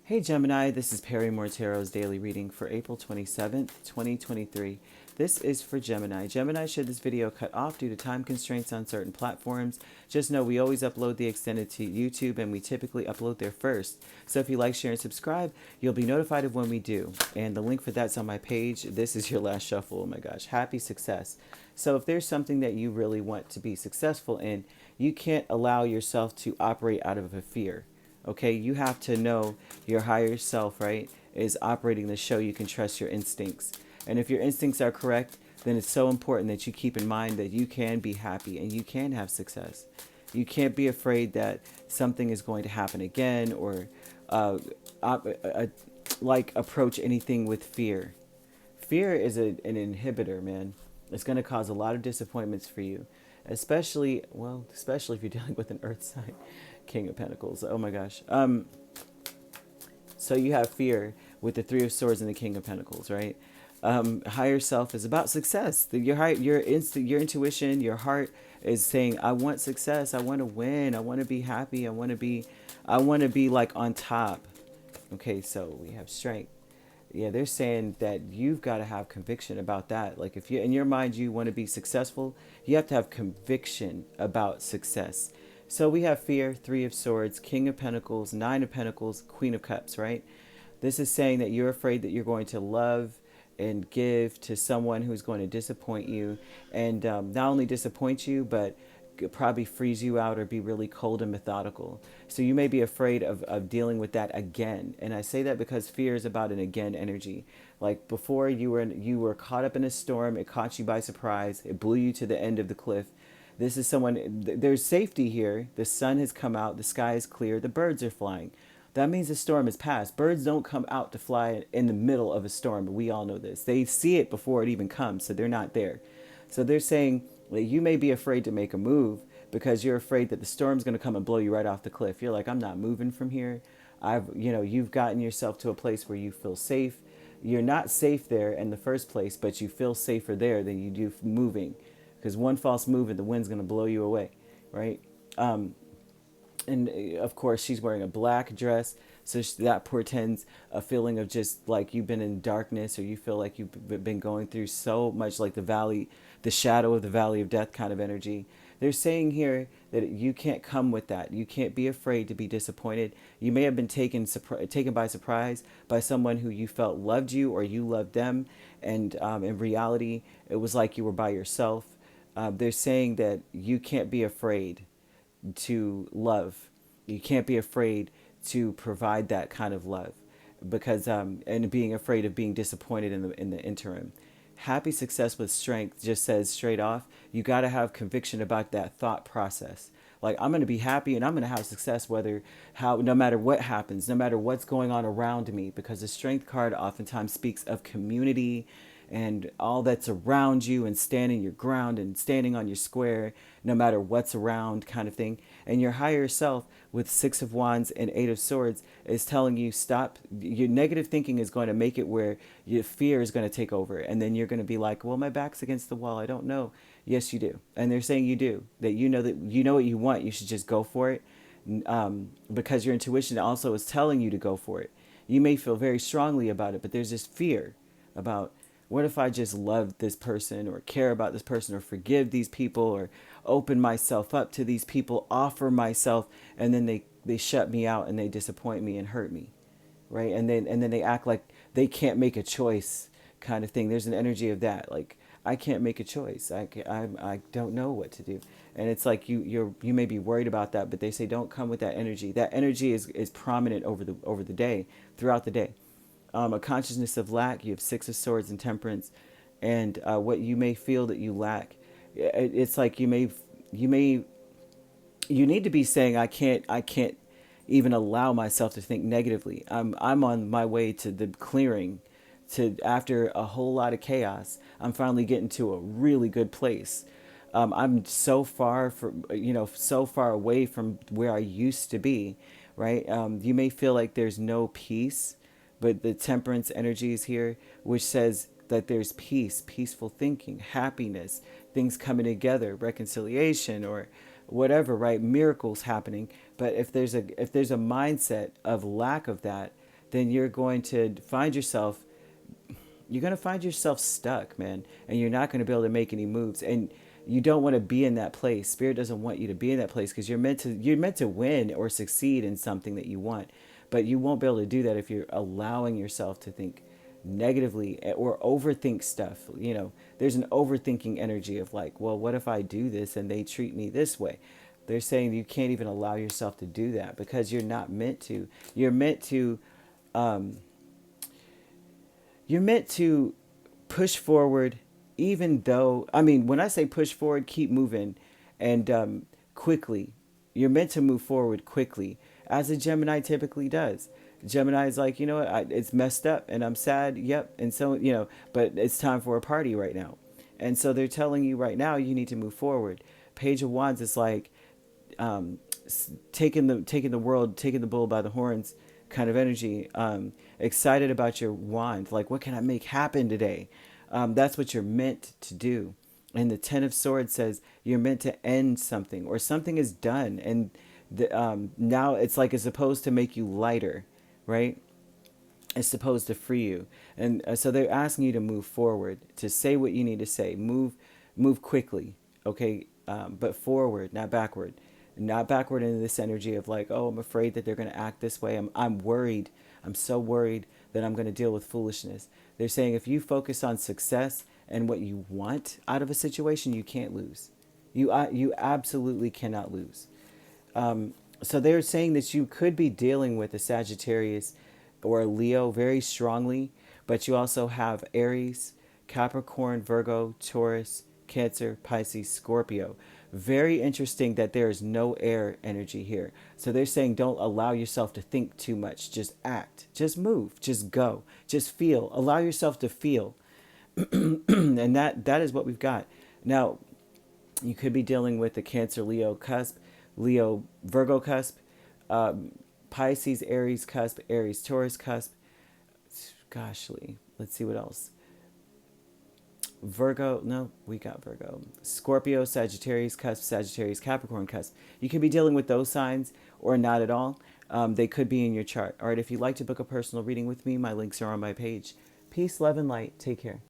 Hey Gemini, this is Perrymore Tarot's daily reading for April 27th, 2023. This is for Gemini. Gemini, should this video cut off due to time constraints on certain platforms, just know we always upload the extended to YouTube and we typically upload there first. So if you like, share, and subscribe, you'll be notified of when we do. And the link for that's on my page. This is your last shuffle. Oh my gosh, happy success. So if there's something that you really want to be successful in, you can't allow yourself to operate out of a fear. Okay, you have to know your higher self, right, is operating the show. You can trust your instincts. And if your instincts are correct, then it's so important that you keep in mind that you can be happy and you can have success. You can't be afraid that something is going to happen again or approach anything with fear. Fear is an inhibitor, man. It's going to cause a lot of disappointments for you, especially if you're dealing with an earth sign. King of Pentacles. Oh my gosh. So you have fear with the Three of Swords and the King of Pentacles, right? Higher self is about success. Your intuition, your heart is saying, I want success. I want to win. I want to be happy. I want to be like on top. Okay, so we have strength. Yeah, they're saying that you've got to have conviction about that. Like if you in your mind you want to be successful, you have to have conviction about success. So we have fear, Three of Swords, King of Pentacles, Nine of Pentacles, Queen of Cups, right? This is saying that you're afraid that you're going to love and give to someone who's going to disappoint you, and not only disappoint you, but probably freeze you out or be really cold and methodical. So you may be afraid of dealing with that again. And I say that because fear is about an again energy. Like before you were caught up in a storm, it caught you by surprise, it blew you to the end of the cliff. This is someone, there's safety here. The sun has come out, the sky is clear, the birds are flying. That means the storm is past. Birds don't come out to fly in the middle of a storm, but we all know this. They see it before it even comes, so they're not there. So they're saying that you may be afraid to make a move because you're afraid that the storm's going to come and blow you right off the cliff. You're like, I'm not moving from here. You've gotten yourself to a place where you feel safe. You're not safe there in the first place, but you feel safer there than you do moving. Because one false move and the wind's going to blow you away, right? And of course, she's wearing a black dress. So that portends a feeling of just like you've been in darkness, or you feel like you've been going through so much, like the shadow of the valley of death kind of energy. They're saying here that you can't come with that. You can't be afraid to be disappointed. You may have been taken by surprise by someone who you felt loved you or you loved them. And in reality, it was like you were by yourself. They're saying that you can't be afraid to love. You can't be afraid to provide that kind of love, because and being afraid of being disappointed in the interim. Happy success with strength just says straight off, you got to have conviction about that thought process. Like, I'm going to be happy and I'm going to have success no matter what happens, no matter what's going on around me, because the strength card oftentimes speaks of community and all that's around you, and standing your ground and standing on your square no matter what's around, kind of thing. And your higher self with Six of Wands and Eight of Swords is telling you stop. Your negative thinking is going to make it where your fear is going to take over, and then you're going to be like, well, my back's against the wall, I don't know. Yes, you do. And they're saying you do, that you know what you want, you should just go for it, because your intuition also is telling you to go for it. You may feel very strongly about it, but there's this fear about, what if I just love this person or care about this person or forgive these people or open myself up to these people, offer myself, and then they shut me out and they disappoint me and hurt me, right? And then they act like they can't make a choice, kind of thing. There's an energy of that, like, I can't make a choice. I don't know what to do. And it's like you may be worried about that, but they say don't come with that energy. That energy is prominent over the day, throughout the day. A consciousness of lack. You have Six of Swords and Temperance, and what you may feel that you lack. It's like you need to be saying, I can't even allow myself to think negatively. I'm on my way to the clearing, to after a whole lot of chaos. I'm finally getting to a really good place. I'm so far so far away from where I used to be, right? You may feel like there's no peace, but the Temperance energy is here, which says that there's peace, peaceful thinking, happiness, things coming together, reconciliation, or whatever, right? Miracles happening. But if there's a mindset of lack of that, then you're going to find yourself stuck, man, and you're not going to be able to make any moves. And you don't want to be in that place. Spirit doesn't want you to be in that place, because you're meant to win or succeed in something that you want. But you won't be able to do that if you're allowing yourself to think negatively or overthink stuff. There's an overthinking energy of like, well, what if I do this and they treat me this way? They're saying you can't even allow yourself to do that, because you're not meant to. You're meant to push forward, even though, I mean, when I say push forward, keep moving, and quickly. You're meant to move forward quickly, as a Gemini typically does. Gemini is like, you know what, it's messed up and I'm sad, yep. And so, but it's time for a party right now. And so they're telling you right now, you need to move forward. Page of Wands is like, taking the bull by the horns kind of energy. Excited about your wand, like, what can I make happen today? That's what you're meant to do. And the Ten of Swords says you're meant to end something, or something is done, and now it's like it's supposed to make you lighter, right? It's supposed to free you. And so they're asking you to move forward, to say what you need to say, move quickly, okay? But forward, not backward. Not backward into this energy of like, oh, I'm afraid that they're going to act this way. I'm worried. I'm so worried that I'm going to deal with foolishness. They're saying if you focus on success and what you want out of a situation, you can't lose. You absolutely cannot lose. So they're saying that you could be dealing with a Sagittarius or a Leo very strongly, but you also have Aries, Capricorn, Virgo, Taurus, Cancer, Pisces, Scorpio. Very interesting that there is no air energy here. So they're saying don't allow yourself to think too much. Just act. Just move. Just go. Just feel. Allow yourself to feel. And that is what we've got. Now, you could be dealing with the Cancer, Leo cusp, Leo, Virgo cusp, Pisces, Aries cusp, Aries, Taurus cusp. Goshly. Let's see what else. Virgo, no, we got Virgo. Scorpio, Sagittarius cusp, Sagittarius, Capricorn cusp. You could be dealing with those signs or not at all. They could be in your chart. All right, if you'd like to book a personal reading with me, my links are on my page. Peace, love, and light. Take care.